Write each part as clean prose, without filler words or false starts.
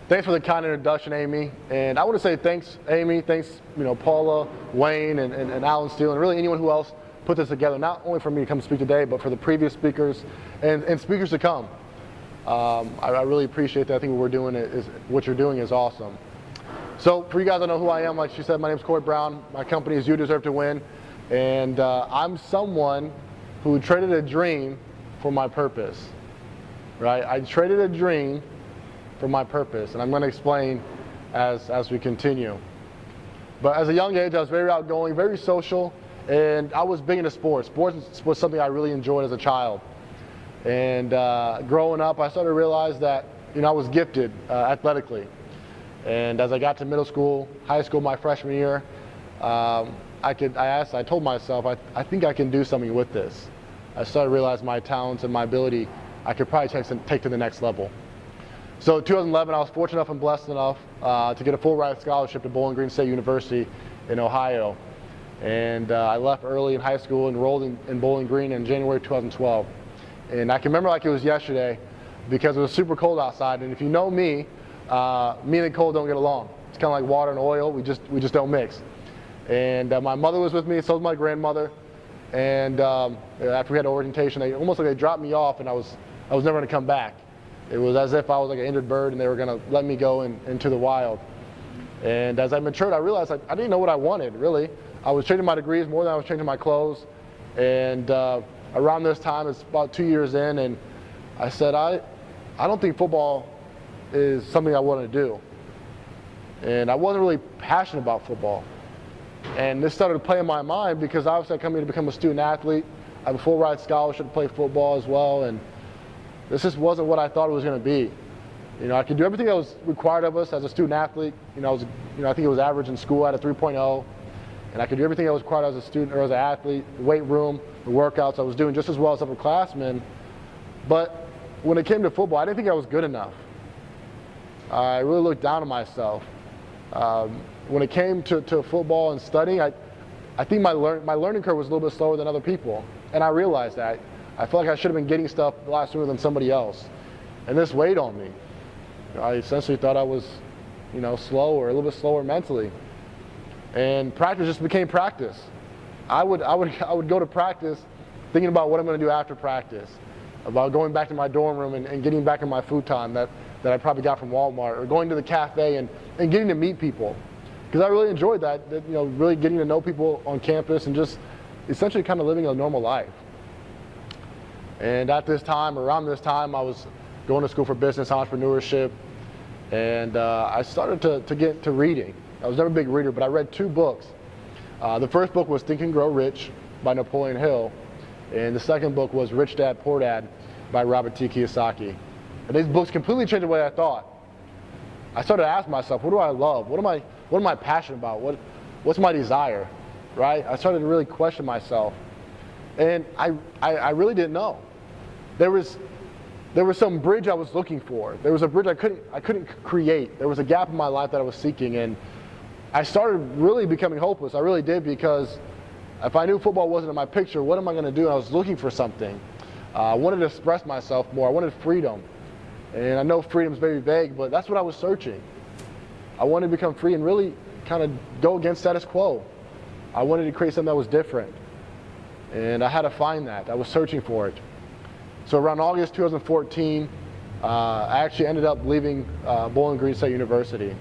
Thanks for the kind introduction, Amy. And I want to say thanks, Amy. Thanks, Paula, Wayne, and Alan Steele, and really anyone who else put this together. Not only for me to come speak today, but for the previous speakers and speakers to come. I really appreciate that. I think what you're doing is awesome. So for you guys that know who I am, like she said, my name is Coy Brown. My company is You Deserve to Win, and I'm someone who traded a dream for my purpose. Right? I traded a dream for my purpose, and I'm going to explain as we continue. But as a young age, I was very outgoing, very social, and I was big into sports. Sports was something I really enjoyed as a child. And growing up, I started to realize that I was gifted athletically. And as I got to middle school, high school, my freshman year, I told myself, I think I can do something with this. I started to realize my talents and my ability, I could probably take to the next level. So in 2011, I was fortunate enough and blessed enough to get a full ride scholarship to Bowling Green State University in Ohio. And I left early in high school, enrolled in Bowling Green in January 2012. And I can remember like it was yesterday because it was super cold outside. And if you know me, me and the cold don't get along. It's kind of like water and oil. We just don't mix. And my mother was with me, so was my grandmother. And after we had orientation, they dropped me off, and I was never going to come back. It was as if I was like an injured bird and they were going to let me go into the wild. And as I matured, I realized I didn't know what I wanted, really. I was changing my degrees more than I was changing my clothes. And around this time, it's about 2 years in, and I said, I don't think football is something I want to do. And I wasn't really passionate about football. And this started to play in my mind because obviously I come here to become a student athlete. I have a full ride scholarship to play football as well. And this just wasn't what I thought it was going to be. I could do everything that was required of us as a student athlete. I think it was average in school. I had a 3.0, and I could do everything that was required as a student or as an athlete. The weight room, the workouts, I was doing just as well as upperclassmen. But when it came to football, I didn't think I was good enough. I really looked down on myself. When it came to football and studying, I think my learning curve was a little bit slower than other people, and I realized that. I felt like I should have been getting stuff a lot sooner than somebody else, and this weighed on me. I essentially thought I was, slower, a little bit slower mentally, and practice just became practice. I would go to practice thinking about what I'm going to do after practice, about going back to my dorm room and getting back in my futon that I probably got from Walmart, or going to the cafe and getting to meet people, because I really enjoyed that, really getting to know people on campus and just essentially kind of living a normal life. And around this time, I was going to school for business entrepreneurship, and I started to get to reading. I was never a big reader, but I read 2 books. The first book was Think and Grow Rich by Napoleon Hill, and the second book was Rich Dad, Poor Dad by Robert T. Kiyosaki. And these books completely changed the way I thought. I started to ask myself, what do I love? What am I passionate about? What's my desire? Right? I started to really question myself. And I really didn't know. There was some bridge I was looking for. There was a bridge I couldn't create. There was a gap in my life that I was seeking, and I started really becoming hopeless. I really did, because if I knew football wasn't in my picture, what am I going to do? And I was looking for something. I wanted to express myself more. I wanted freedom. And I know freedom is very vague, but that's what I was searching. I wanted to become free and really kind of go against status quo. I wanted to create something that was different. And I had to find that. I was searching for it. So around August 2014, I actually ended up leaving Bowling Green State University.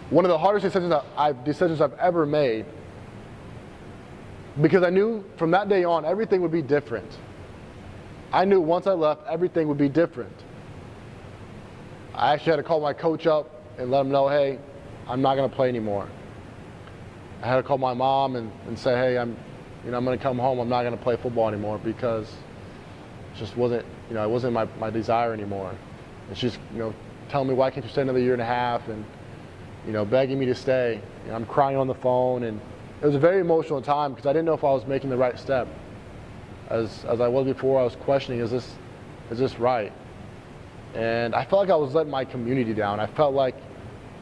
One of the hardest decisions I've ever made, because I knew from that day on everything would be different. I knew once I left, everything would be different. I actually had to call my coach up and let him know, hey, I'm not going to play anymore. I had to call my mom and say, hey, I'm going to come home. I'm not going to play football anymore, because it just wasn't, it wasn't my desire anymore. And she's, telling me, why can't you stay another year and a half, and, begging me to stay. I'm crying on the phone, and it was a very emotional time because I didn't know if I was making the right step. As I was before, I was questioning, is this right? And I felt like I was letting my community down. I felt like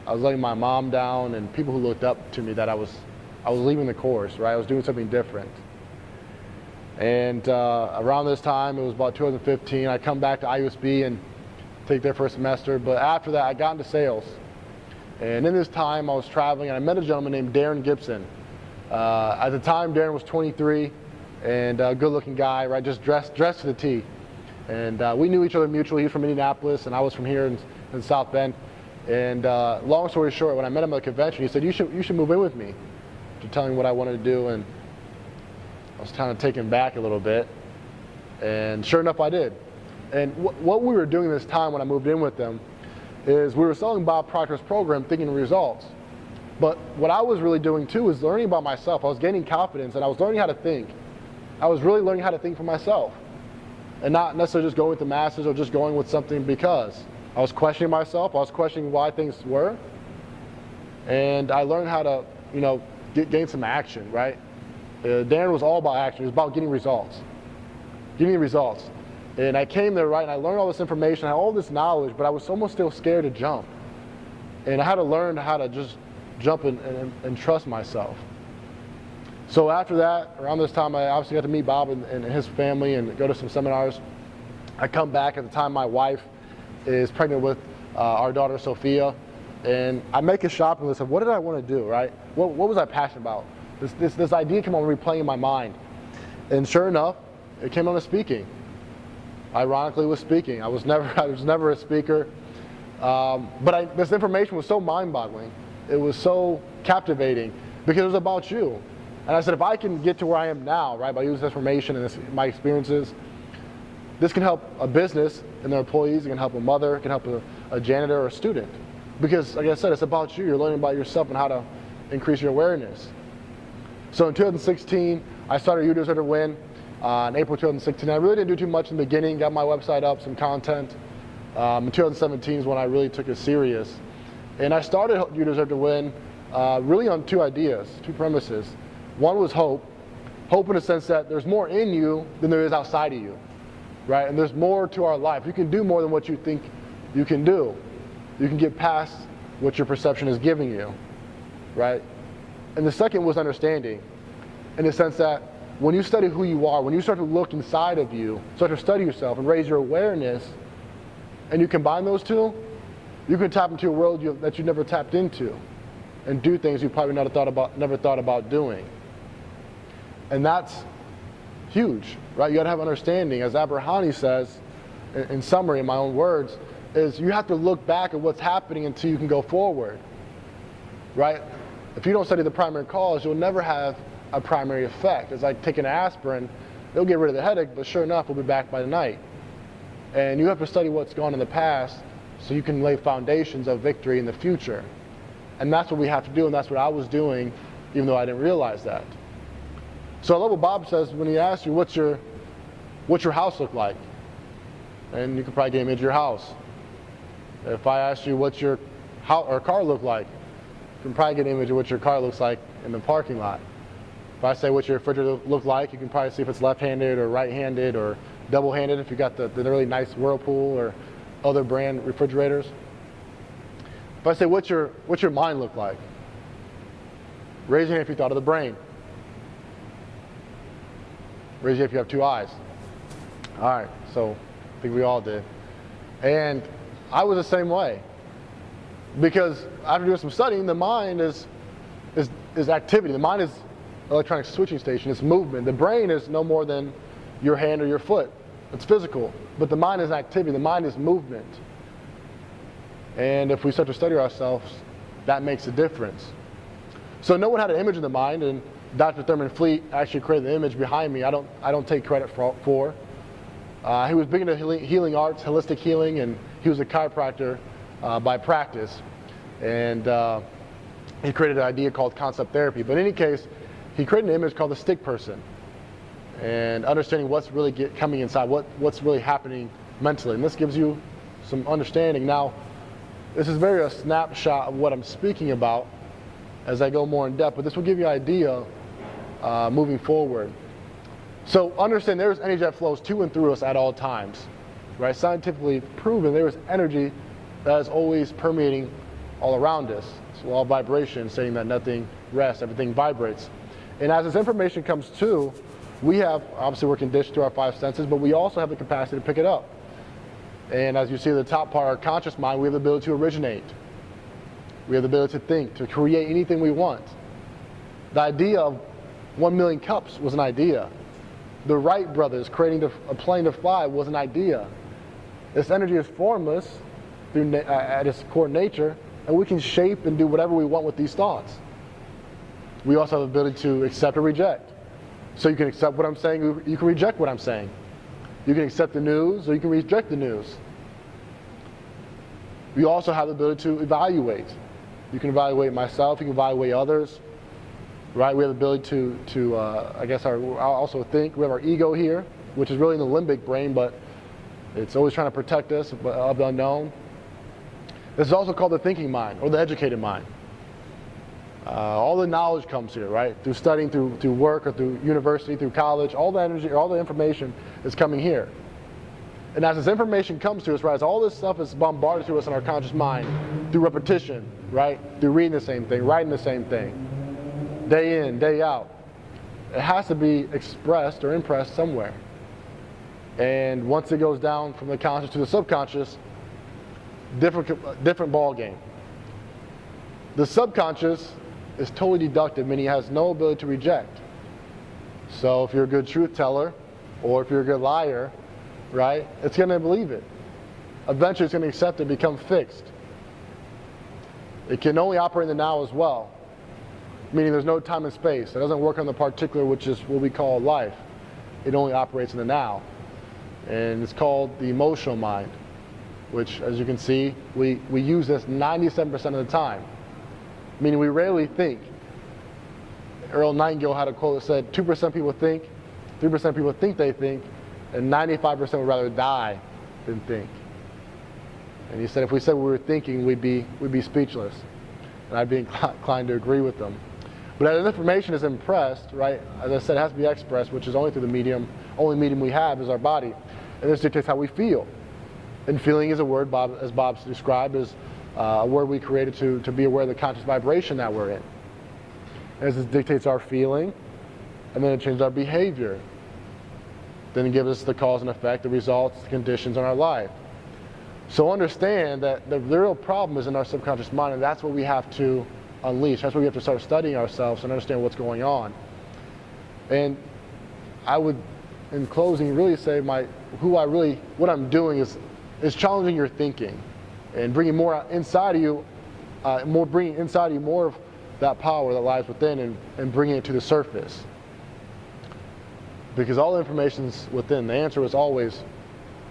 I was letting my mom down and people who looked up to me, that I was leaving the course, right? I was doing something different. And around this time, it was about 2015, I come back to IUSB, and take there for a semester. But after that, I got into sales. And in this time, I was traveling, and I met a gentleman named Darren Gibson. At the time, Darren was 23, and a good-looking guy, right? Just dressed to the T. And we knew each other mutually. He was from Indianapolis, and I was from here in South Bend. And long story short, when I met him at a convention, he said, "You should move in with me," to tell me what I wanted to do. And I was kind of taken back a little bit. And sure enough, I did. And what we were doing this time when I moved in with them is we were selling Bob Proctor's program, Thinking Results. But what I was really doing too was learning about myself. I was gaining confidence, and I was learning how to think. I was really learning how to think for myself, and not necessarily just going with the masses or just going with something because. I was questioning myself. I was questioning why things were, and I learned how to, gain some action. Right? Darren was all about action. It was about getting results. And I came there, right, and I learned all this information, I had all this knowledge, but I was almost still scared to jump. And I had to learn how to just jump and trust myself. So after that, around this time, I obviously got to meet Bob and his family and go to some seminars. I come back. At the time, my wife is pregnant with our daughter, Sophia. And I make a shopping list of what did I want to do, right? What was I passionate about? This idea came on replaying in my mind. And sure enough, it came on to speaking. Ironically, with speaking. I was never a speaker. But this information was so mind-boggling. It was so captivating because it was about you. And I said, if I can get to where I am now, right, by using this information and my experiences, this can help a business and their employees. It can help a mother. It can help a janitor or a student. Because, like I said, it's about you. You're learning about yourself and how to increase your awareness. So in 2016, I started You Deserve to Win. In April 2016, I really didn't do too much in the beginning. Got my website up, some content. In 2017 is when I really took it serious. And I started You Deserve to Win really on two ideas, two premises. One was hope. Hope in the sense that there's more in you than there is outside of you, right? And there's more to our life. You can do more than what you think you can do. You can get past what your perception is giving you, right? And the second was understanding, in the sense that when you study who you are, when you start to look inside of you, start to study yourself and raise your awareness, and you combine those two, you can tap into a world that you never tapped into and do things you probably never thought about doing. And that's huge, right? You gotta have understanding. As Abrahani says, in summary, in my own words, is you have to look back at what's happening until you can go forward, right? If you don't study the primary cause, you'll never have a primary effect. It's like taking aspirin. It'll get rid of the headache, but sure enough, we'll be back by the night. And you have to study what's gone in the past so you can lay foundations of victory in the future. And that's what we have to do, and that's what I was doing, even though I didn't realize that. So I love what Bob says when he asks you, what's your house look like? And you can probably get an image of your house. If I ask you what's your car look like, you can probably get an image of what your car looks like in the parking lot. If I say what your refrigerator look like, you can probably see if it's left-handed or right-handed or double-handed if you got the really nice Whirlpool or other brand refrigerators. If I say what's your mind look like? Raise your hand if you thought of the brain. Raise your hand if you have two eyes. All right, so I think we all did. And I was the same way. Because after doing some studying, the mind is activity. The mind is electronic switching station. It's movement. The brain is no more than your hand or your foot. It's physical. But the mind is activity. The mind is movement. And if we start to study ourselves, that makes a difference. So no one had an image in the mind, and Dr. Thurman Fleet actually created the image behind me. I don't take credit for. He was big into healing arts, holistic healing, and he was a chiropractor by practice. And he created an idea called concept therapy. But in any case, he created an image called the stick person, and understanding what's really coming inside, what's really happening mentally. And this gives you some understanding. Now, this is very a snapshot of what I'm speaking about as I go more in depth, but this will give you an idea moving forward. So understand there is energy that flows to and through us at all times, right? Scientifically proven there is energy that is always permeating all around us. So all vibration, saying that nothing rests, everything vibrates. And as this information comes to, we have, obviously we're conditioned through our five senses, but we also have the capacity to pick it up. And as you see at the top part, our conscious mind, we have the ability to originate. We have the ability to think, to create anything we want. The idea of 1 million cups was an idea. The Wright brothers creating a plane to fly was an idea. This energy is formless at its core nature, and we can shape and do whatever we want with these thoughts. We also have the ability to accept or reject. So you can accept what I'm saying, you can reject what I'm saying. You can accept the news, or you can reject the news. We also have the ability to evaluate. You can evaluate myself, you can evaluate others, right? We have the ability to I guess, also think. We have our ego here, which is really in the limbic brain, but it's always trying to protect us of the unknown. This is also called the thinking mind, or the educated mind. All the knowledge comes here, right? Through studying, through work, or through university, through college, all the energy, all the information is coming here. And as this information comes to us, right, as all this stuff is bombarded to us in our conscious mind through repetition, right? Through reading the same thing, writing the same thing, day in, day out, it has to be expressed or impressed somewhere. And once it goes down from the conscious to the subconscious, different ball game. The subconscious is totally deductive, meaning it has no ability to reject. So if you're a good truth teller, or if you're a good liar, right, it's going to believe it. Eventually it's going to accept it, become fixed. It can only operate in the now as well, meaning there's no time and space. It doesn't work on the particular, which is what we call life. It only operates in the now. And it's called the emotional mind, which, as you can see, we use this 97% of the time, meaning we rarely think. Earl Nightingale had a quote that said, 2% people think, 3% people think they think, and 95% would rather die than think. And he said if we said we were thinking, we'd be speechless. And I'd be inclined to agree with them. But as information is impressed, right, as I said, it has to be expressed, which is only through the medium. Only medium we have is our body. And this dictates how we feel. And feeling is a word, as Bob's described, is a word we created to be aware of the conscious vibration that we're in. As it dictates our feeling, and then it changes our behavior. Then it gives us the cause and effect, the results, the conditions in our life. So understand that the real problem is in our subconscious mind, and that's what we have to unleash. That's where we have to start studying ourselves and understand what's going on. And I would, in closing, really say what I'm doing is challenging your thinking and bringing more inside of you, more of that power that lies within, and bringing it to the surface. Because all the information's within. The answer is always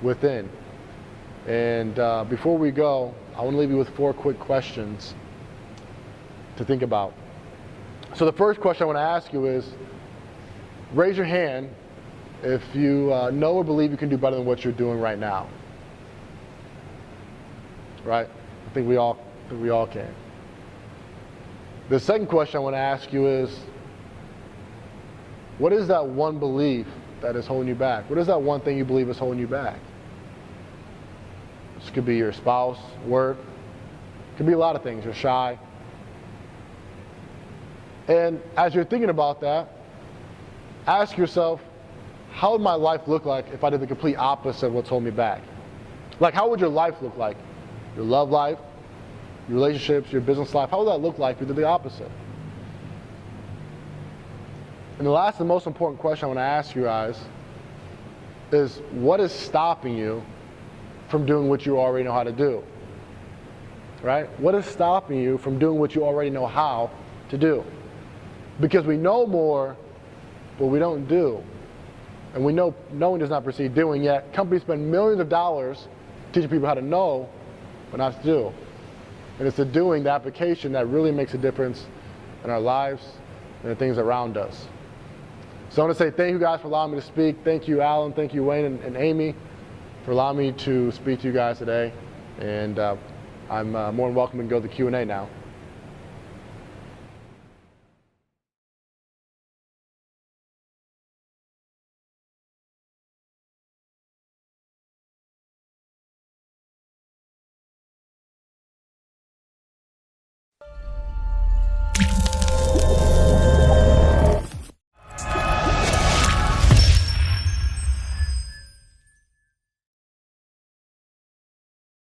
within. And before we go, I want to leave you with 4 quick questions to think about. So the first question I want to ask you is, raise your hand if you know or believe you can do better than what you're doing right now. Right? I think we all can. The second question I want to ask you is, what is that one belief that is holding you back? What is that one thing you believe is holding you back? This could be your spouse, work. It could be a lot of things. You're shy. And as you're thinking about that, ask yourself, how would my life look like if I did the complete opposite of what's holding me back? Like, how would your life look like? Your love life, your relationships, your business life, how would that look like if you did the opposite? And the last and most important question I want to ask you guys is, what is stopping you from doing what you already know how to do? Right? What is stopping you from doing what you already know how to do? Because we know more, but we don't do. And we know knowing does not precede doing, yet companies spend millions of dollars teaching people how to know, but not to do. And it's the doing, the application, that really makes a difference in our lives and the things around us. So I want to say thank you guys for allowing me to speak. Thank you, Alan. Thank you, Wayne and Amy, for allowing me to speak to you guys today. And I'm more than welcome to go to the Q&A now.